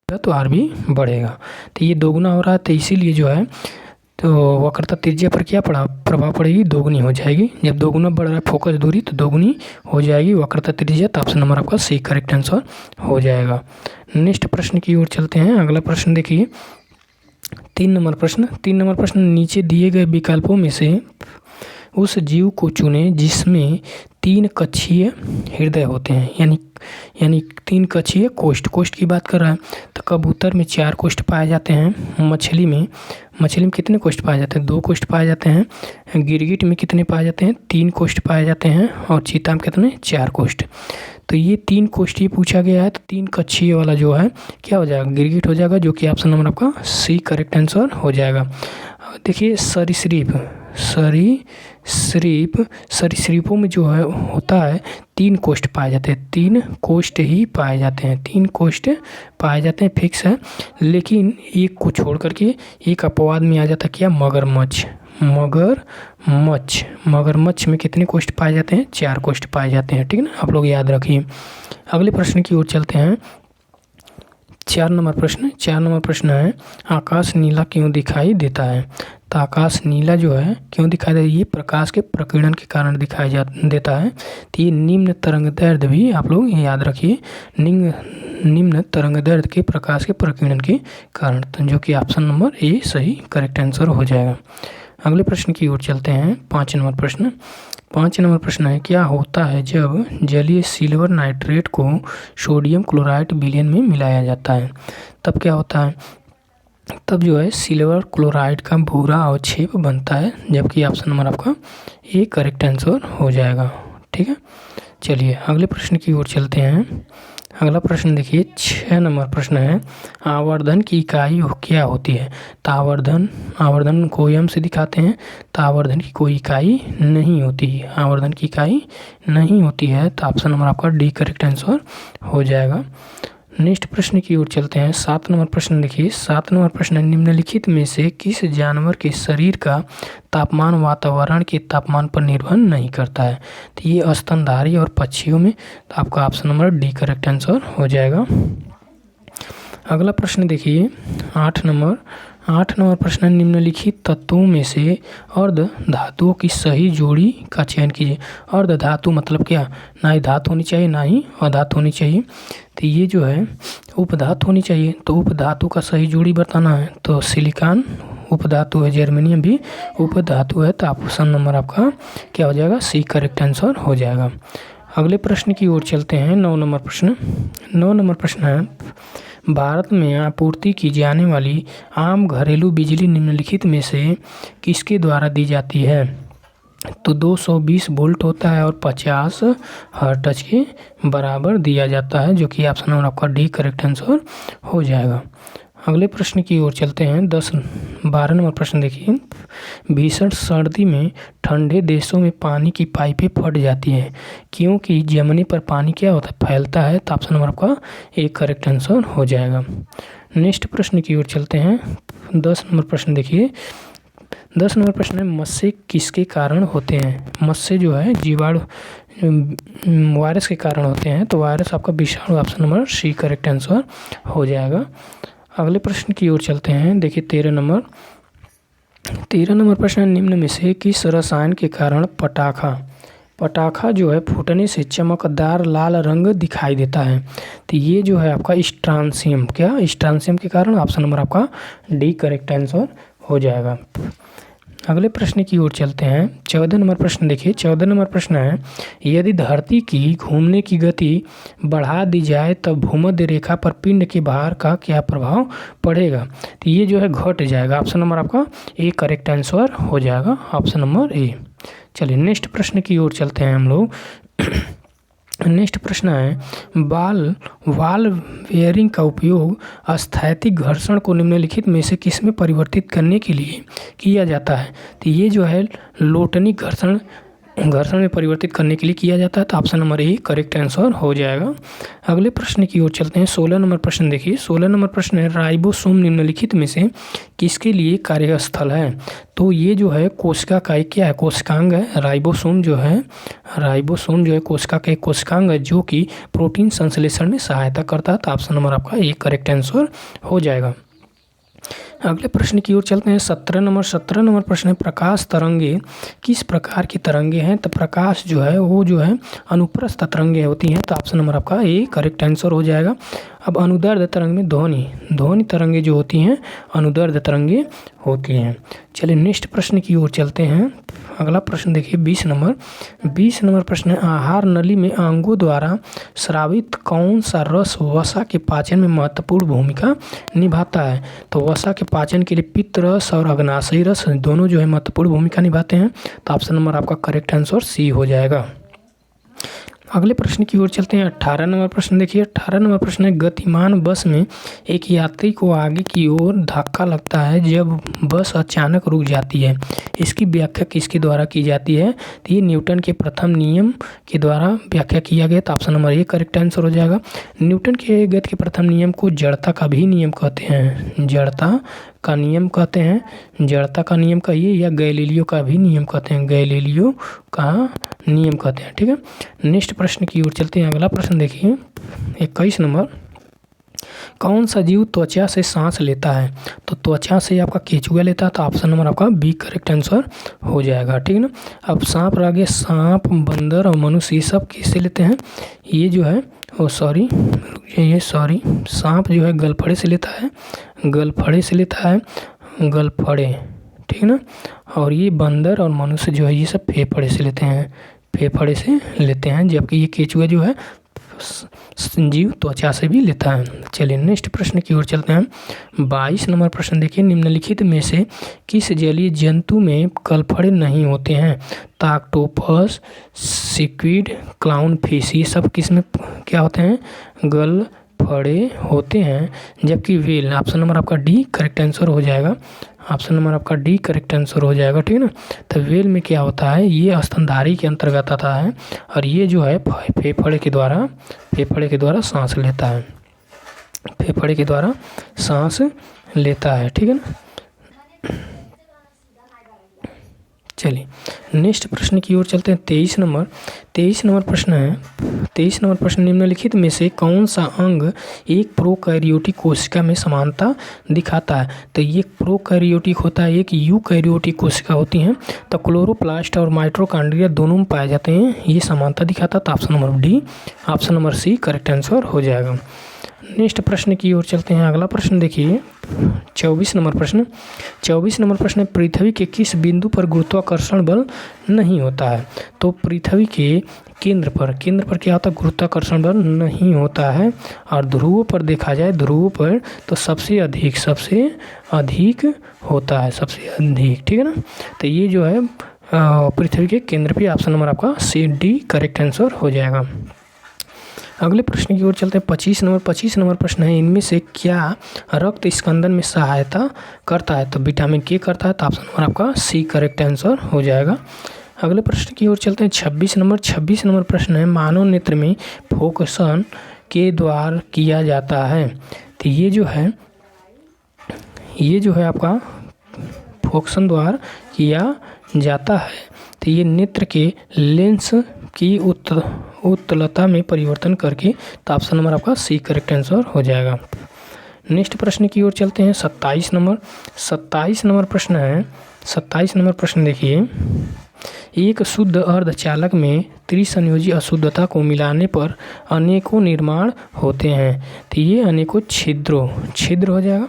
तो आर भी बढ़ेगा। तो ये दोगुना हो रहा है, तो इसीलिए जो है तो वक्रता त्रिज्या पर क्या प्रभाव पड़ेगी, दोगुनी हो जाएगी। जब दोगुना बढ़ रहा है फोकस दूरी तो दोगुनी हो जाएगी वक्रता त्रिज्या। तो ऑप्शन नंबर आपका सी करेक्ट आंसर हो जाएगा। नेक्स्ट प्रश्न की ओर चलते हैं। अगला प्रश्न देखिए 3 नंबर प्रश्न, नीचे दिए गए विकल्पों में से उस जीव को चुनें जिसमें 3 कक्षीय हृदय होते हैं, यानी 3 कक्षीय कोष्ठ की बात कर रहा है। तो कबूतर में 4 कोष्ठ पाए जाते हैं, मछली में कितने कोष्ठ पाए जाते हैं, 2 कोष्ठ पाए जाते हैं, गिरगिट में कितने पाए जाते हैं, 3 कोष्ठ पाए जाते हैं, और चीता में कितने, 4 कोष्ठ। तो ये 3 कोष्ठीय पूछा गया है, तो 3 कक्षीय वाला जो है क्या हो जाएगा, गिरगिट हो जाएगा, जो कि ऑप्शन नंबर आपका सी करेक्ट आंसर हो जाएगा। देखिए सरीसृपों में जो है होता है 3 कोष्ठ पाए जाते हैं, 3 कोष्ठ ही पाए जाते हैं, 3 कोष्ठ पाए जाते हैं, फिक्स है। लेकिन एक को छोड़ करके एक अपवाद में आ जाता है, क्या, मगरमच्छ में कितने कोष्ठ पाए जाते हैं, 4 कोष्ठ पाए जाते हैं। ठीक है ना, आप लोग याद रखिए। अगले प्रश्न की ओर चलते हैं। 4 नंबर प्रश्न है, आकाश नीला क्यों दिखाई देता है। तो आकाश नीला जो है क्यों दिखाई देता है, ये प्रकाश के प्रकीर्णन के कारण दिखाई देता है। तो ये निम्न तरंगदैर्ध्य भी आप लोग याद रखिए, निम्न तरंगदैर्ध्य के प्रकाश के प्रकीर्णन के कारण, तो जो कि ऑप्शन नंबर ए सही करेक्ट आंसर हो जाएगा। अगले प्रश्न की ओर चलते हैं। 5 नंबर प्रश्न है, क्या होता है जब जलीय सिल्वर नाइट्रेट को सोडियम क्लोराइड विलयन में मिलाया जाता है। तब क्या होता है, तब जो है सिल्वर क्लोराइड का भूरा अवक्षेप बनता है, जबकि ऑप्शन नंबर आपका ए करेक्ट आंसर हो जाएगा। ठीक है, चलिए अगले प्रश्न की ओर चलते हैं। अगला प्रश्न देखिए 6 नंबर प्रश्न है, आवर्धन की इकाई क्या होती है। तो आवर्धन को एम से दिखाते हैं, तो आवर्धन की कोई इकाई नहीं होती है, तो ऑप्शन नंबर आपका डी करेक्ट आंसर हो जाएगा। नेक्स्ट प्रश्न की ओर चलते हैं। 7 नंबर प्रश्न देखिए, 7 नंबर प्रश्न है, निम्नलिखित में से किस जानवर के शरीर का तापमान वातावरण के तापमान पर निर्भर नहीं करता है। तो ये स्तनधारी और पक्षियों में, तो आपका option number D correct answer हो जाएगा। अगला प्रश्न देखिए 8 नंबर प्रश्न है, निम्नलिखित तत्वों में से अर्ध धातुओं की सही जोड़ी का चयन कीजिए। अर्ध धातु मतलब क्या, ना ही धातु होनी चाहिए ना ही अधातु होनी चाहिए। तो ये जो है उपधातु होनी चाहिए, तो उपधातु का सही जोड़ी बताना है। तो सिलिकॉन उपधातु है, जर्मेनियम भी उपधातु है, तो ऑप्शन नंबर आपका क्या हो जाएगा, सी करेक्ट आंसर हो जाएगा। अगले प्रश्न की ओर चलते हैं। 9 नंबर प्रश्न है, भारत में आपूर्ति की जाने वाली आम घरेलू बिजली निम्नलिखित में से किसके द्वारा दी जाती है। तो 220 वोल्ट होता है और 50 हर्ट्ज के बराबर दिया जाता है, जो कि ऑप्शन नंबर आपका डी करेक्ट आंसर हो जाएगा। अगले प्रश्न की ओर चलते हैं। 12 नंबर प्रश्न देखिए, भीषण सर्दी में ठंडे देशों में पानी की पाइपें फट जाती हैं क्योंकि जमने पर पानी क्या होता है, फैलता है, तो ऑप्शन नंबर आपका एक करेक्ट आंसर हो जाएगा। नेक्स्ट प्रश्न की ओर चलते हैं। 10 नंबर प्रश्न देखिए, 10 नंबर प्रश्न है, मस्से किसके कारण होते हैं। मस्से जो है जीवाणु वायरस के कारण होते हैं, तो वायरस आपका विषाणु, option number C correct answer हो जाएगा। अगले प्रश्न की ओर चलते हैं। देखिए 13 नंबर प्रश्न, निम्न में से किस रसायन के कारण पटाखा जो है फूटने से चमकदार लाल रंग दिखाई देता है। तो ये जो है आपका स्ट्रांसियम के कारण, ऑप्शन नंबर आपका डी करेक्ट आंसर हो जाएगा। अगले प्रश्न की ओर चलते हैं। 14 नंबर प्रश्न देखिए, 14 नंबर प्रश्न है, यदि धरती की घूमने की गति बढ़ा दी जाए तब भूमध्य रेखा पर पिंड के भार का क्या प्रभाव पड़ेगा। तो ये जो है घट जाएगा, ऑप्शन नंबर आपका ए करेक्ट आंसर हो जाएगा, ऑप्शन नंबर ए। चलिए नेक्स्ट प्रश्न की ओर चलते हैं हम लोग। नेक्स्ट प्रश्न है, वाल्व बेयरिंग का उपयोग स्थैतिक घर्षण को निम्नलिखित में से किसमें परिवर्तित करने के लिए किया जाता है। तो ये जो है लोटनी घर्षण घर्षण में परिवर्तित करने के लिए किया जाता है। तो option number A correct answer हो जाएगा। अगले प्रश्न की ओर चलते हैं। 16 नंबर प्रश्न देखिए। 16 नंबर प्रश्न है, राइबोसोम निम्नलिखित में से किसके लिए कार्यस्थल है? तो ये जो है कोशिका का एक क्या है, कोशिकांग है। राइबोसोम जो है कोशिका का एक कोशिकांग है जो कि प्रोटीन संश्लेषण में सहायता करता है। तो ऑप्शन नंबर आपका ए करेक्ट आंसर हो जाएगा। अगले प्रश्न की ओर चलते हैं। 17 नंबर प्रश्न है, प्रकाश तरंगे किस प्रकार की तरंगे हैं? तो प्रकाश जो है वो जो है अनुप्रस्थ तरंगे होती हैं। तो ऑप्शन नंबर आपका ए करेक्ट आंसर हो जाएगा। अब अनुदैर्ध्य तरंग में ध्वनि तरंगे जो होती हैं अनुदैर्ध्य तरंगे होती हैं। चलिए नेक्स्ट प्रश्न की ओर चलते हैं। अगला प्रश्न देखिए 20 नंबर प्रश्न है, आहार नली में अंगों द्वारा स्रावित कौन सा रस वसा के पाचन में महत्वपूर्ण भूमिका निभाता है? तो वसा के पाचन के लिए पित्त रस और अग्नाशयी रस दोनों जो है महत्वपूर्ण भूमिका निभाते हैं। तो ऑप्शन नंबर आपका करेक्ट आंसर सी हो जाएगा। अगले प्रश्न की ओर चलते हैं। 18 नंबर प्रश्न देखिए। 18 नंबर प्रश्न है, गतिमान बस में एक यात्री को आगे की ओर धक्का लगता है जब बस अचानक रुक जाती है। इसकी व्याख्या किसके द्वारा की जाती है? तो ये न्यूटन के प्रथम नियम के द्वारा व्याख्या किया गया। तो option number A correct answer हो जाएगा। न्यूटन के गति के प्रथम नियम को जड़ता का भी नियम कहते हैं। जड़ता का नियम का ये, या गैलीलियो का भी नियम कहते हैं। गैलीलियो का नियम कहते हैं। ठीक है, नेक्स्ट प्रश्न की ओर चलते हैं। अगला प्रश्न देखिए 21 नंबर, कौन सा जीव त्वचा से सांस लेता है? तो त्वचा से आपका केंचुआ लेता है। तो ऑप्शन नंबर आपका बी करेक्ट आंसर हो जाएगा। ठीक है ना। अब सांप रह गया, सांप, बंदर और मनुष्य ये सब किससे लेते हैं? ये जो है सांप जो है गलफड़े से लेता है, गलफड़े। ठीक है ना। और ये बंदर और मनुष्य जो है ये सब फेफड़े से लेते हैं, जबकि ये केंचुआ जो है जीव त्वचा से भी लेता है। चलिए नेक्स्ट प्रश्न की ओर चलते हैं। 22 नंबर प्रश्न देखिए, निम्नलिखित में से किस जलीय जंतु में गलफड़े नहीं होते हैं? तो ऑक्टोपस, सीक्विड, क्लाउन फिश ये सब किस में क्या होते हैं? गलफड़े होते हैं। जबकि व्हेल, ऑप्शन नंबर आपका डी करेक्ट आंसर हो जाएगा। ठीक है ना। तो व्हेल में क्या होता है? ये स्तनधारी के अंतर्गत आता है और ये जो है फेफड़े के द्वारा सांस लेता है। ठीक है ना। चलिए नेक्स्ट प्रश्न की ओर चलते हैं। 23 नंबर प्रश्न है। 23 नंबर प्रश्न, निम्नलिखित में से कौन सा अंग एक प्रोकैरियोटिक कोशिका में समानता दिखाता है? तो ये प्रोकैरियोटिक होता है, एक यूकैरियोटिक कोशिका होती हैं। तो क्लोरोप्लास्ट और माइटोकॉन्ड्रिया दोनों में पाए जाते हैं, ये समानता दिखाता है। तो option number C correct answer हो जाएगा। नेक्स्ट प्रश्न की ओर चलते हैं। अगला प्रश्न देखिए 24 नंबर प्रश्न, पृथ्वी के किस बिंदु पर गुरुत्वाकर्षण बल नहीं होता है? तो पृथ्वी के केंद्र पर क्या होता है? गुरुत्वाकर्षण बल नहीं होता है। और ध्रुवों पर देखा जाए, तो सबसे अधिक होता है, ठीक है ना। तो ये जो है पृथ्वी के केंद्र पे, ऑप्शन नंबर आपका सी डी करेक्ट आंसर हो जाएगा। अगले प्रश्न की ओर चलते हैं। 25 नंबर प्रश्न है, इनमें से क्या रक्त स्कंदन में सहायता करता है? तो विटामिन के करता है। तो ऑप्शन नंबर आपका सी करेक्ट आंसर हो जाएगा। अगले प्रश्न की ओर चलते हैं। 26 नंबर प्रश्न है, मानव नेत्र में फोकसन के द्वारा किया जाता है। तो ये जो है आपका फोकसन द्वारा किया जाता है। तो ये नेत्र के लेंस की उत्तलता में परिवर्तन करके। तो ऑप्शन नंबर आपका सी करेक्ट आंसर हो जाएगा। नेक्स्ट प्रश्न की ओर चलते हैं। 27 नंबर प्रश्न है। 27 नंबर प्रश्न देखिए, एक शुद्ध अर्धचालक में त्रिसंयोजी अशुद्धता को मिलाने पर अनेकों निर्माण होते हैं। तो ये अनेकों छिद्र हो जाएगा।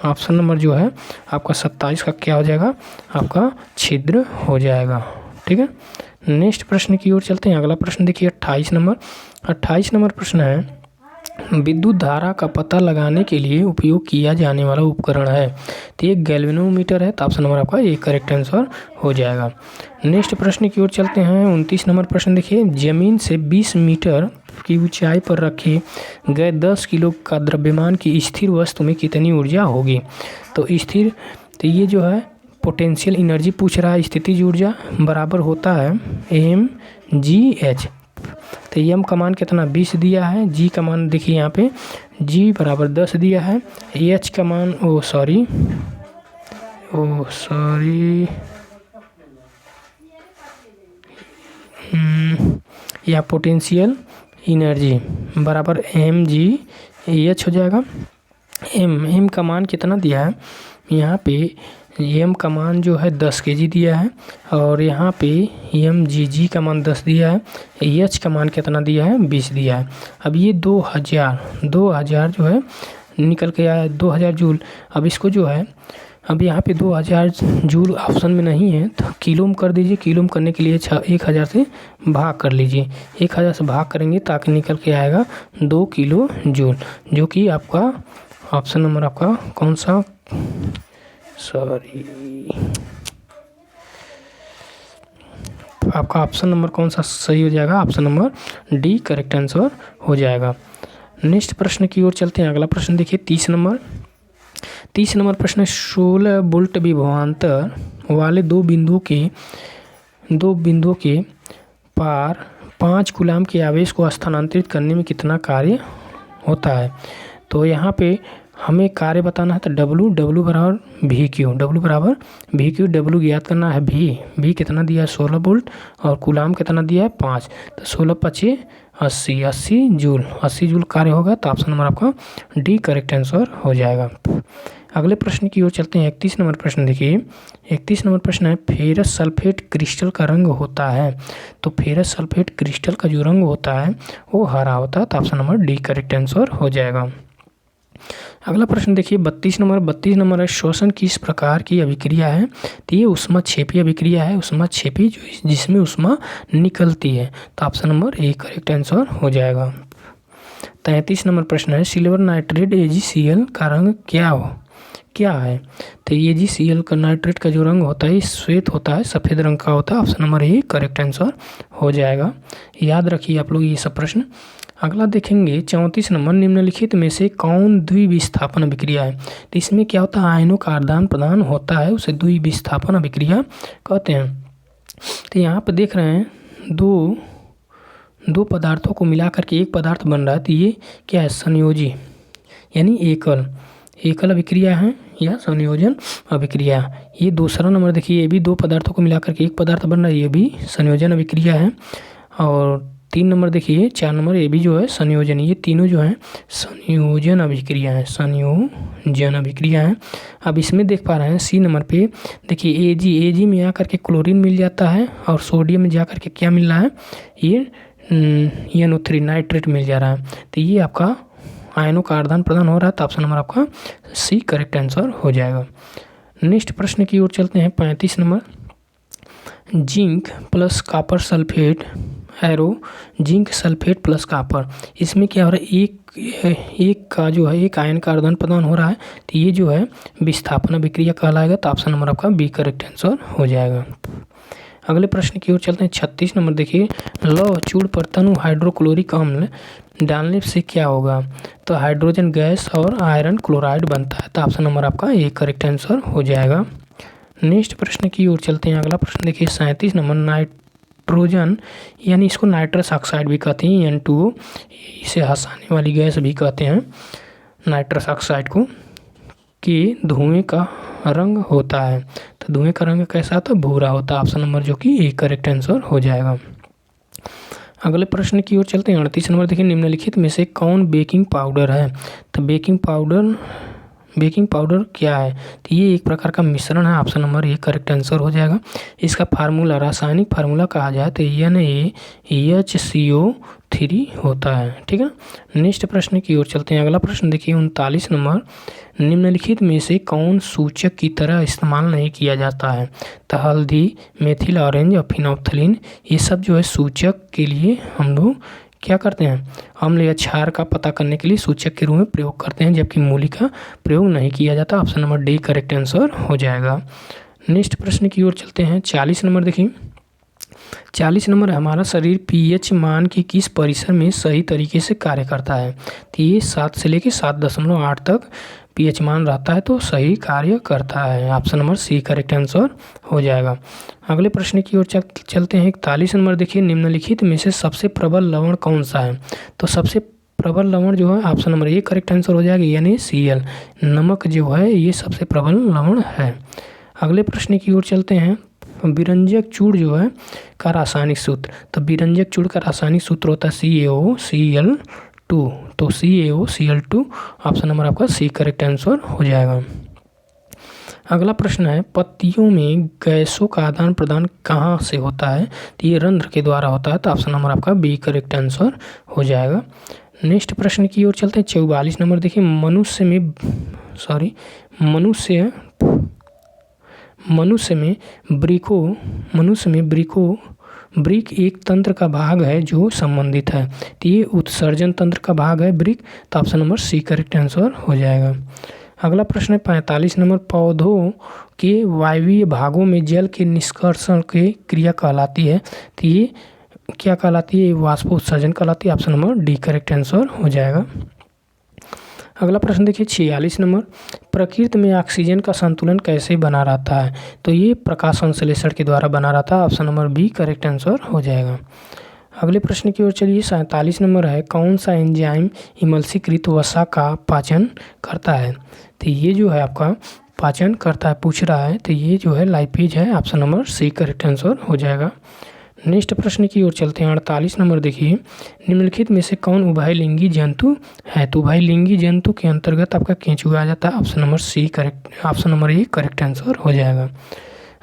ऑप्शन नंबर जो है आपका 27 का क्या हो जाएगा? आपका छिद्र हो जाएगा। ठीक है। नेक्स्ट प्रश्न की ओर चलते हैं। अगला प्रश्न देखिए 28 नंबर प्रश्न है, विद्युत धारा का पता लगाने के लिए उपयोग किया जाने वाला उपकरण है। तो ये गैल्वेनोमीटर है। तो ऑप्शन नंबर आपका ये करेक्ट आंसर हो जाएगा। नेक्स्ट प्रश्न की ओर चलते हैं। 29 नंबर प्रश्न देखिए, जमीन से 20 मीटर की ऊंचाई पर रखे गए 10 किलो का द्रव्यमान की स्थिर वस्तु में कितनी ऊर्जा होगी? तो ये जो है पोटेंशियल एनर्जी पूछ रहा है, स्थितिज ऊर्जा बराबर होता है mgh। तो m का मान कितना 20 दिया है, g का मान देखिए यहाँ पे g बराबर 10 दिया है, h का मान या पोटेंशियल एनर्जी बराबर mgh हो जाएगा। m का मान कितना दिया है यहाँ पे, m का मान जो है 10 kg दिया है और यहाँ पे mgg का मान 10 दिया है, h का मान कितना दिया है 20 दिया है। अब ये 2000 जो है निकल के आया 2000 जूल। अब इसको जो है अब यहाँ पे 2000 जूल ऑप्शन में नहीं है तो किलो में कर दीजिए। किलो में करने के लिए 1000 से भाग कर लीजिए, 1000 से भाग करेंगे ताकि निकल के आएगा 2 किलो जूल, जो कि आपका ऑप्शन नंबर आपका कौन सा, आपका ऑप्शन नंबर कौन सा सही हो जाएगा, option number D correct answer हो जाएगा। नेक्स्ट प्रश्न की ओर चलते हैं। अगला प्रश्न देखिए 30 नंबर प्रश्न है 16 वोल्ट विभवांतर वाले दो बिंदुओं के पार 5 कूलाम के आवेश को स्थानांतरित करने में कितना कार्य होता है। तो यहाँ पे हमें कार्य बताना है तो W बराबर वी क्यू W ज्ञात करना है। भी कितना दिया है 16 वोल्ट और कूलाम कितना दिया है 5, तो 16 × 5 = 80 जूल कार्य होगा। तो ऑप्शन नंबर आपका डी करेक्ट आंसर हो जाएगा। अगले प्रश्न की ओर चलते हैं। 31 नंबर प्रश्न देखिए, 31 नंबर प्रश्न है फेरस सल्फेट क्रिस्टल का रंग होता है। तो फेरस सल्फेट क्रिस्टल का जो रंग होता है वो हरा होता है। तो option number D correct answer हो जाएगा। अगला प्रश्न देखिए 32 नंबर है श्वसन किस प्रकार की अभिक्रिया है। तो ये ऊष्माक्षेपी अभिक्रिया है, ऊष्माक्षेपी जिसमें ऊष्मा निकलती है। तो option number A correct answer हो जाएगा। 33 नंबर प्रश्न है सिल्वर नाइट्रेट AgCl का रंग क्या है। तो AgCl का नाइट्रेट का जो रंग होता है श्वेत होता है, सफ़ेद रंग का होता है। Option number A correct answer हो जाएगा। याद रखिए आप लोग ये सब प्रश्न। अगला देखेंगे 34 नंबर निम्नलिखित में से कौन द्विविस्थापन अभिक्रिया है। तो इसमें क्या होता है आयनों का आदान प्रदान होता है, उसे द्विविस्थापन अभिक्रिया कहते हैं। तो यहाँ पर देख रहे हैं दो पदार्थों को मिला करके एक पदार्थ बन रहा है। तो ये क्या है संयोजी यानी एकल अभिक्रिया है या संयोजन अभिक्रिया। ये दूसरा नंबर देखिए, ये भी दो पदार्थों को मिलाकर के एक पदार्थ बन रहा है, ये भी संयोजन अभिक्रिया है। और 3 नंबर देखिए, 4 नंबर ये भी जो है संयोजन, ये तीनों जो है संयोजन अभिक्रिया है। अब इसमें देख पा रहे हैं सी नंबर पे देखिए Ag में आकर के क्लोरीन मिल जाता है और सोडियम में जाकर के क्या मिल रहा है, ये NO3 नाइट्रेट मिल जा रहा है। तो ये आपका आयनों का आदान प्रदान हो रहा है। तो ऑप्शन नंबर आपका सी करेक्ट आंसर हो जाएगा। नेक्स्ट प्रश्न की ओर चलते हैं 35 number zinc plus copper sulphate arrow zinc sulphate plus copper. इसमें क्या हो रहा है एक का जो है एक आयन का आदान प्रदान हो रहा है। तो ये जो है विस्थापन अभिक्रिया कहलाएगा। तो ऑप्शन नंबर आपका बी करेक्ट आंसर हो जाएगा। अगले प्रश्न की ओर चलते हैं 36 नंबर देखिए लौह चूड़ पर तनु हाइड्रोक्लोरिक अम्ल डालने से क्या होगा। तो हाइड्रोजन गैस और आयरन क्लोराइड बनता है। तो ऑप्शन नंबर आपका ए करेक्ट आंसर हो जाएगा। नेक्स्ट प्रश्न की ओर चलते हैं। अगला प्रश्न देखिए 37 नंबर नाइट्रोजन यानी इसको नाइट्रस ऑक्साइड भी कहते हैं, N2O, इसे हंसाने वाली गैस भी कहते हैं नाइट्रस ऑक्साइड को, कि धुएं का रंग होता है। तो धुएं का रंग कैसा होता है भूरा होता है। ऑप्शन नंबर जो कि ए करेक्ट आंसर हो जाएगा। अगले प्रश्न की ओर चलते हैं 38 नंबर देखिए निम्नलिखित में से कौन बेकिंग पाउडर है। तो बेकिंग पाउडर क्या है। तो ये एक प्रकार का मिश्रण है। Option number A correct answer हो जाएगा। इसका फार्मूला रासायनिक फार्मूला कहा जाए तो NaHCO3 होता है। ठीक है। नेक्स्ट प्रश्न की ओर चलते हैं। अगला प्रश्न देखिए 39 नंबर निम्नलिखित में से कौन सूचक की तरह इस्तेमाल नहीं किया जाता है। तो हल्दी, मेथिल ऑरेंज और फिनोल्फ्थालीन ये सब जो है सूचक के लिए हम लोग क्या करते हैं अम्ल या क्षार का पता करने के लिए सूचक के रूप में प्रयोग करते हैं, जबकि मूली का प्रयोग नहीं किया जाता। Option number D correct answer हो जाएगा। नेक्स्ट प्रश्न की ओर चलते हैं 40 नंबर देखिए 40 नंबर हमारा शरीर pH मान के किस परिसर में सही तरीके से कार्य करता है। तो ये 7 से लेकर 7.8 तक पीएच मान रहता है तो सही कार्य करता है। Option number C correct answer हो जाएगा। अगले प्रश्न की ओर चलते हैं। 41 नंबर देखिए, निम्नलिखित में से सबसे प्रबल लवण कौन सा है? तो सबसे प्रबल लवण जो है option number A correct answer हो जाएगा, यानी Cl। नमक जो है ये सबसे प्रबल लवण है। अगले प्रश्न की ओर चलते हैं। विरंजक चूड़ जो है का रासायनिक सूत्र, तो विरंजक चूड़ का रासायनिक सूत्र होता है CaOCl2। तो CaOCl2 ऑप्शन नंबर आपका सी करेक्ट आंसर हो जाएगा। अगला प्रश्न है, पत्तियों में गैसों का आदान प्रदान कहाँ से होता है? तो ये रंध्र के द्वारा होता है, तो ऑप्शन नंबर आपका बी करेक्ट आंसर हो जाएगा। नेक्स्ट प्रश्न की ओर चलते हैं। 44 नंबर देखिए, मनुष्य में वृक्क एक तंत्र का भाग है जो संबंधित है, तो ये उत्सर्जन तंत्र का भाग है वृक्क, तो option number C correct answer हो जाएगा। अगला प्रश्न है 45 नंबर, पौधों के वायवीय भागों में जल के निष्कर्षण की क्रिया कहलाती है, तो ये क्या कहलाती है? वाष्पोत्सर्जन कहलाती है, option number D correct answer हो जाएगा। अगला प्रश्न देखिए 46 नंबर, प्रकृति में ऑक्सीजन का संतुलन कैसे बना रहता है? तो ये प्रकाश संश्लेषण के द्वारा बना रहता है, option number B correct answer हो जाएगा। अगले प्रश्न की ओर चलिए। 47 नंबर है, कौन सा एंजाइम इमल्सीकृत वसा का पाचन करता है? तो ये जो है आपका पाचन करता है, पूछ रहा है, तो ये जो है लाइपेज है, option number C correct answer हो जाएगा। नेक्स्ट प्रश्न की ओर चलते हैं। 48 नंबर देखिए, निम्नलिखित में से कौन उभयलिंगी जंतु है? तो उभयलिंगी जंतु के अंतर्गत आपका केंचुआ आ जाता है, option number A correct answer हो जाएगा।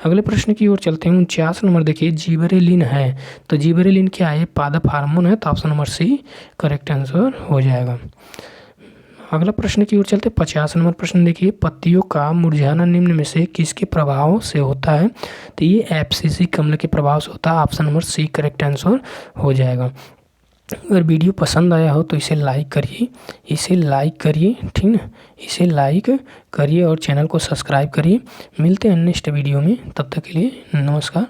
अगले प्रश्न की ओर चलते हैं। 49 नंबर देखिए, जिबरेलिन है, तो जिबरेलिन क्या है? पादप हार्मोन है, तो option number C correct answer हो जाएगा। अगला प्रश्न की ओर चलते 50 नंबर प्रश्न देखिए, पत्तियों का मुरझाना निम्न में से किसके प्रभाव से होता है? तो ये एब्सिसिक अम्ल के प्रभाव से होता है, option number C correct answer हो जाएगा। अगर वीडियो पसंद आया हो तो इसे लाइक करिए, ठीक ना, इसे लाइक करिए और चैनल को सब्सक्राइब करिए। मिलते हैं नेक्स्ट वीडियो में, तब तक के लिए नमस्कार।